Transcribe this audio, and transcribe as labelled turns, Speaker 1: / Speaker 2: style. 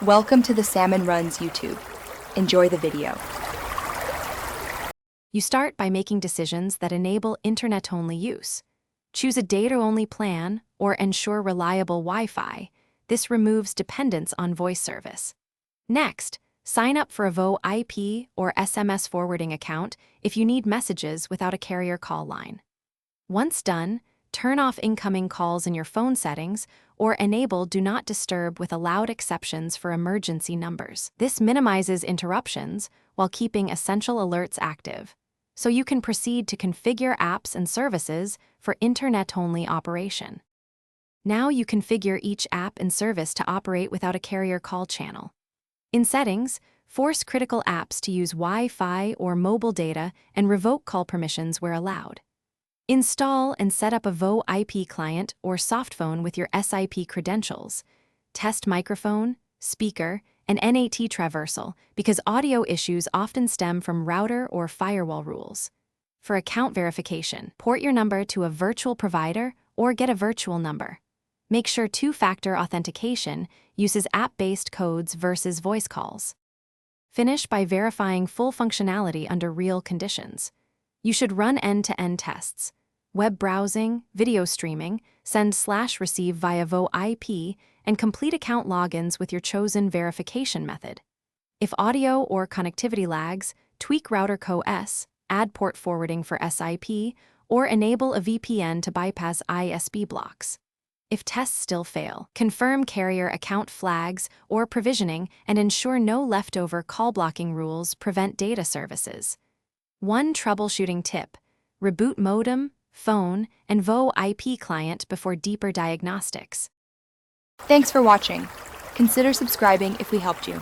Speaker 1: Welcome to the Salmon Runs YouTube. Enjoy the video.
Speaker 2: You start by making decisions that enable internet-only use. Choose a data-only plan or ensure reliable Wi-Fi. This removes dependence on voice service. Next, sign up for a VoIP or SMS forwarding account if you need messages without a carrier call line. Once done, turn off incoming calls in your phone settings or enable Do Not Disturb with allowed exceptions for emergency numbers. This minimizes interruptions while keeping essential alerts active, so you can proceed to configure apps and services for internet-only operation. Now you configure each app and service to operate without a carrier call channel. In Settings, force critical apps to use Wi-Fi or mobile data and revoke call permissions where allowed. Install and set up a VoIP client or softphone with your SIP credentials. Test microphone, speaker, and NAT traversal because audio issues often stem from router or firewall rules. For account verification, port your number to a virtual provider or get a virtual number. Make sure two-factor authentication uses app-based codes versus voice calls. Finish by verifying full functionality under real conditions. You should run end-to-end tests. Web browsing, video streaming, send/receive via VoIP, and complete account logins with your chosen verification method. If audio or connectivity lags, tweak router co-s, add port forwarding for SIP, or enable a VPN to bypass ISP blocks. If tests still fail, confirm carrier account flags or provisioning and ensure no leftover call blocking rules prevent data services. One troubleshooting tip: reboot modem, phone, and VoIP client before deeper diagnostics.
Speaker 1: Thanks for watching. Consider subscribing if we helped you.